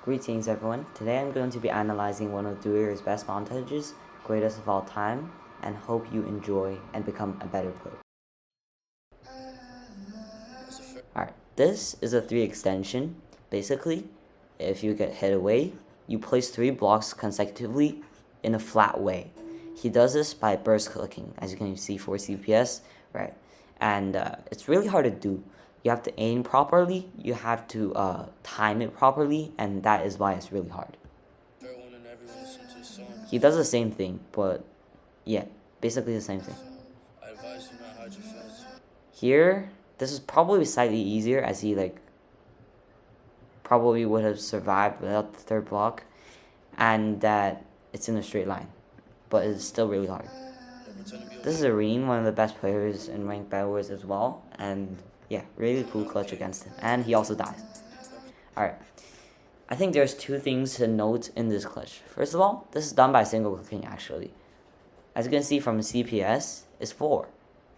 Greetings everyone, today I'm going to be analyzing one of Dewier's best montages, greatest of all time, and hope you enjoy and become a better player. Alright, this is a 3 extension. Basically, if you get hit away, you place 3 blocks consecutively in a flat way. He does this by burst clicking, as you can see, 4 CPS, right? And it's really hard to do. You have to aim properly, you have to time it properly, and that is why it's really hard. He does the same thing, but yeah, basically the same thing. Here, this is probably slightly easier, as he probably would have survived without the 3rd block, and that it's in a straight line, but it's still really hard. This is Areen, one of the best players in ranked Bedwars as well, and yeah, really cool clutch against him, and he also dies. Alright, I think there's 2 things to note in this clutch. First of all, this is done by single clicking actually. As you can see from CPS, it's 4.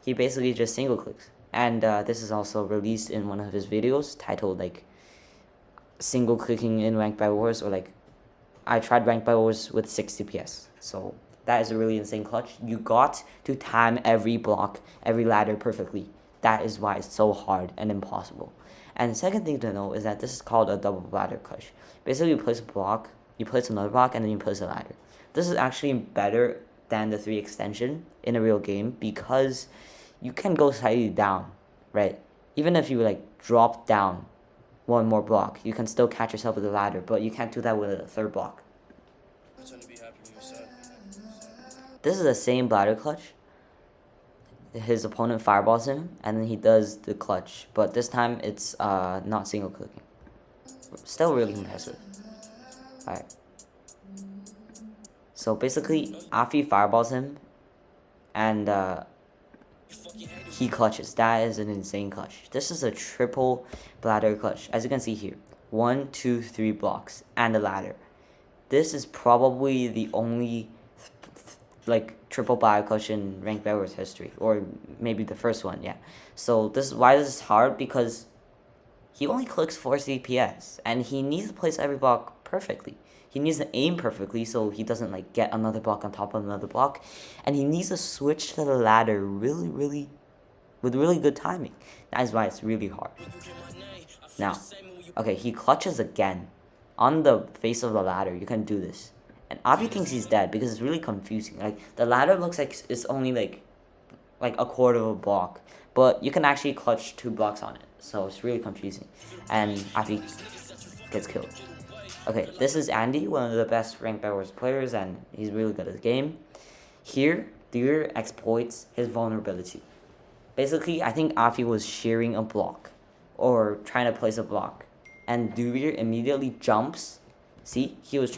He basically just single clicks. And this is also released in one of his videos titled single clicking in ranked Bedwars, or I tried ranked Bedwars with 6 CPS. So that is a really insane clutch. You got to time every block, every ladder perfectly. That is why it's so hard and impossible. And the second thing to know is that this is called a double ladder clutch. Basically, you place a block, you place another block, and then you place a ladder. This is actually better than the 3 extension in a real game because you can go slightly down, right? Even if you drop down one more block, you can still catch yourself with a ladder, but you can't do that with a 3rd block. This is the same ladder clutch. His opponent fireballs him, and then he does the clutch, but this time it's not single clicking. Still really impressive. Alright. So basically, after he fireballs him, and he clutches. That is an insane clutch. This is a triple ladder clutch, as you can see here. 1, 2, 3 blocks, and a ladder. This is probably the only triple ladder clutch in ranked Bedwars history, or maybe the first one, yeah. So this is why this is hard, because he only clicks 4 CPS, and he needs to place every block perfectly. He needs to aim perfectly so he doesn't get another block on top of another block, and he needs to switch to the ladder with really good timing. That is why it's really hard. Now, okay, he clutches again on the face of the ladder. You can do this. And Avi thinks he's dead because it's really confusing. The ladder looks like it's only like a quarter of a block, but you can actually clutch 2 blocks on it. So it's really confusing, and Avi gets killed. Okay, this is Andy, one of the best ranked Bedwars players, and he's really good at the game. Here, Dewier exploits his vulnerability. Basically, I think Avi was shearing a block, or trying to place a block, and Dewier immediately jumps. See, he was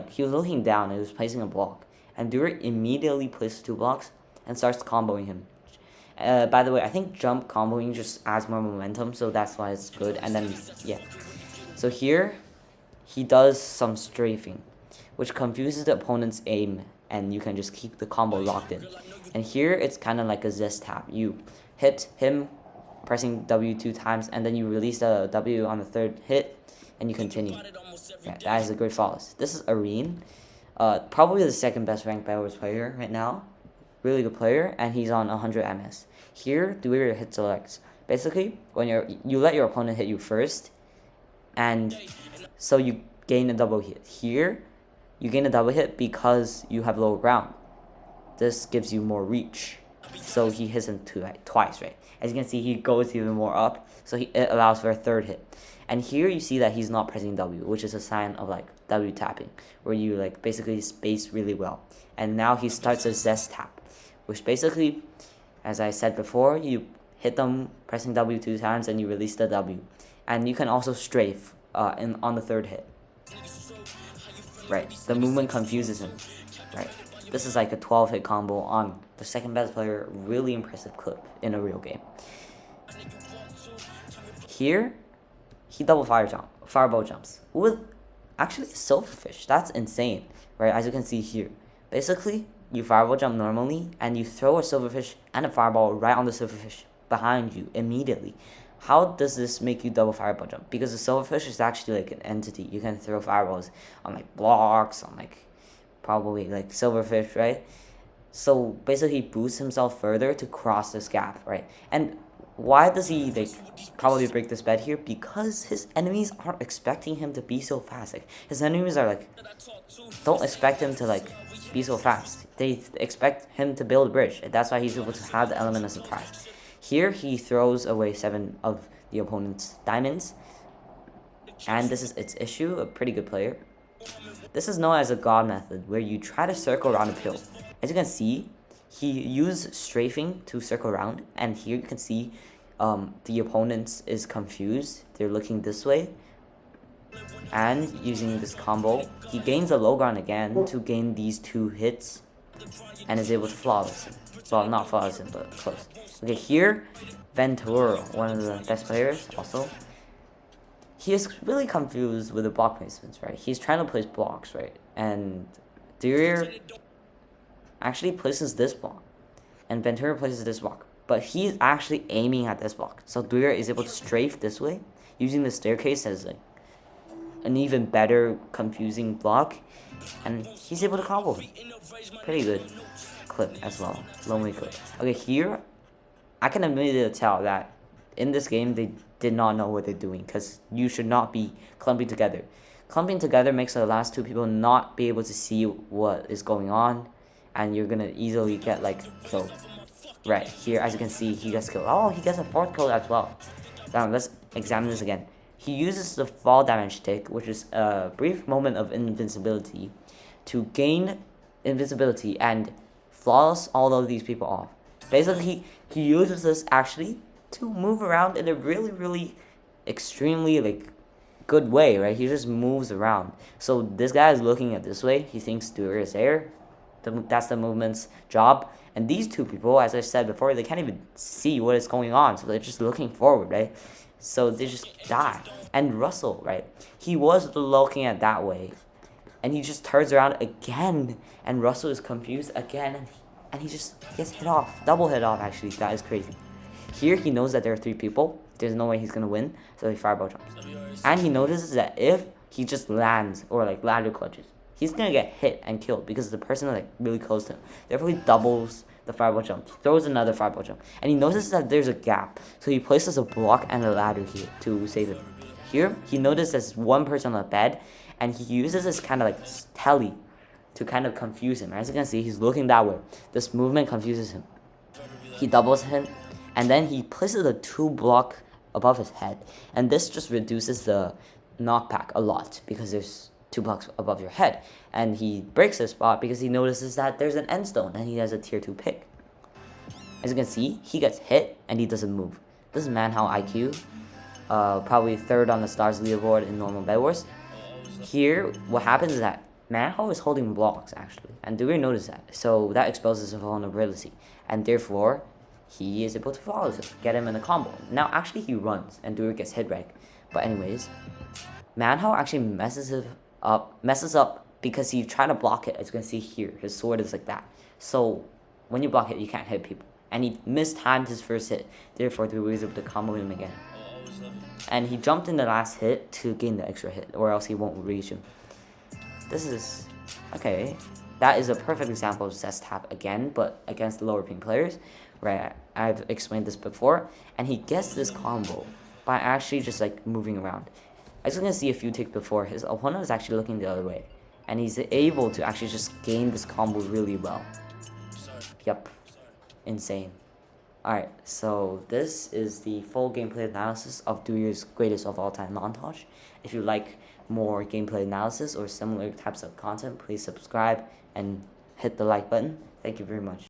he was looking down and he was placing a block, and Dewier immediately places 2 blocks and starts comboing him. By the way, I think jump comboing just adds more momentum, so that's why it's good. And then, yeah. So here, he does some strafing, which confuses the opponent's aim, and you can just keep the combo locked in. And here, it's kind of like a zest tap. You hit him, pressing W 2 times, and then you release the W on the 3rd hit, and you continue. Yeah, that is a great flawless. This is Areen, probably the 2nd best ranked Bedwars player right now. Really good player, and he's on 100 MS. Here, Dewier hit selects. Basically, when you let your opponent hit you first, and so you gain a double hit. Here, you gain a double hit because you have lower ground. This gives you more reach. So he hits him twice, right? As you can see, he goes even more up, so it allows for a 3rd hit. And here you see that he's not pressing W, which is a sign of W tapping, where you basically space really well. And now he starts a zest tap, which basically, as I said before, you hit them pressing W 2 times and you release the W. And you can also strafe on the 3rd hit. Right, the movement confuses him. Right, this is like a 12 hit combo on the 2nd best player. Really impressive clip in a real game. Here, he double fireball jumps with actually a silverfish. That's insane, right? As you can see here, basically you fireball jump normally and you throw a silverfish and a fireball right on the silverfish behind you immediately. How does this make you double fireball jump? Because the silverfish is actually like an entity. You can throw fireballs on like blocks, on like probably like silverfish, right? So basically he boosts himself further to cross this gap, right? And why does he like probably break this bed here? Because his enemies aren't expecting him to be so fast. Like his enemies are like don't expect him to like be so fast. They expect him to build a bridge. And that's why he's able to have the element of surprise. Here he throws away 7 of the opponent's diamonds. And this is its issue, a pretty good player. This is known as a god method, where you try to circle around a pill. As you can see, he used strafing to circle around, and here you can see the opponent is confused. They're looking this way, and using this combo, he gains a low ground again to gain these 2 hits, and is able to flawless him. Well, not flawless him, but close. Okay, here, Dewier, one of the best players, also. He is really confused with the block placements, right? He's trying to place blocks, right? And Dewier actually places this block, and Ventura places this block, but he's actually aiming at this block. So Dewier is able to strafe this way, using the staircase as like an even better confusing block, and he's able to combo him. Pretty good clip as well, lonely clip. Okay, here I can immediately tell that in this game they did not know what they're doing, because you should not be clumping together. Clumping together makes the last 2 people not be able to see what is going on, and you're gonna easily get like killed. Right here, as you can see, he gets killed. Oh, he gets a 4th kill as well. Now let's examine this again. He uses the fall damage tick, which is a brief moment of invincibility, to gain invisibility and flawless all of these people off. Basically, he uses this actually to move around in a really extremely like good way, right? He just moves around. So this guy is looking at this way. He thinks Dewier is there. That's the movement's job. And these 2 people, as I said before, they can't even see what is going on. So they're just looking forward, right? So they just die. And Russell, right? He was looking at that way, and he just turns around again, and Russell is confused again, and he just gets hit off. Double hit off, actually. That is crazy. Here, he knows that there are 3 people. There's no way he's going to win, so he fireball jumps. And he notices that if he just lands or like ladder clutches, he's going to get hit and killed because the person is like really close to him. Therefore, he doubles the fireball jump, throws another fireball jump, and he notices that there's a gap. So he places a block and a ladder here to save him. Here, he notices there's 1 person on the bed, and he uses this kind of like telly to kind of confuse him. As you can see, he's looking that way. This movement confuses him. He doubles him, and then he places a 2 block above his head, and this just reduces the knockback a lot because there's 2 blocks above your head. And he breaks this spot because he notices that there's an end stone, and he has a tier 2 pick. As you can see, he gets hit and he doesn't move. This is Manhao IQ, probably 3rd on the stars leaderboard in normal Bedwars. Here, what happens is that Manhao is holding blocks actually, and Dewier notices that, so that exposes his vulnerability, and therefore he is able to follow him, get him in a combo. Now actually he runs, and Dewier gets hit right. But anyways, Manhao actually messes up because he's trying to block it. As you can see here, his sword is like that. So when you block it, you can't hit people. And he mistimed his first hit. Therefore, Dewier was able to combo him again. And he jumped in the last hit to gain the extra hit, or else he won't reach him. This is okay. That is a perfect example of Zest Tap again, but against the lower ping players. Right, I've explained this before, and he gets this combo by actually just like moving around. As you can see a few ticks before, his opponent is actually looking the other way, and he's able to actually just gain this combo really well. Yep, insane. Alright, so this is the full gameplay analysis of Dewier's greatest of all time montage. If you like more gameplay analysis or similar types of content, please subscribe and hit the like button. Thank you very much.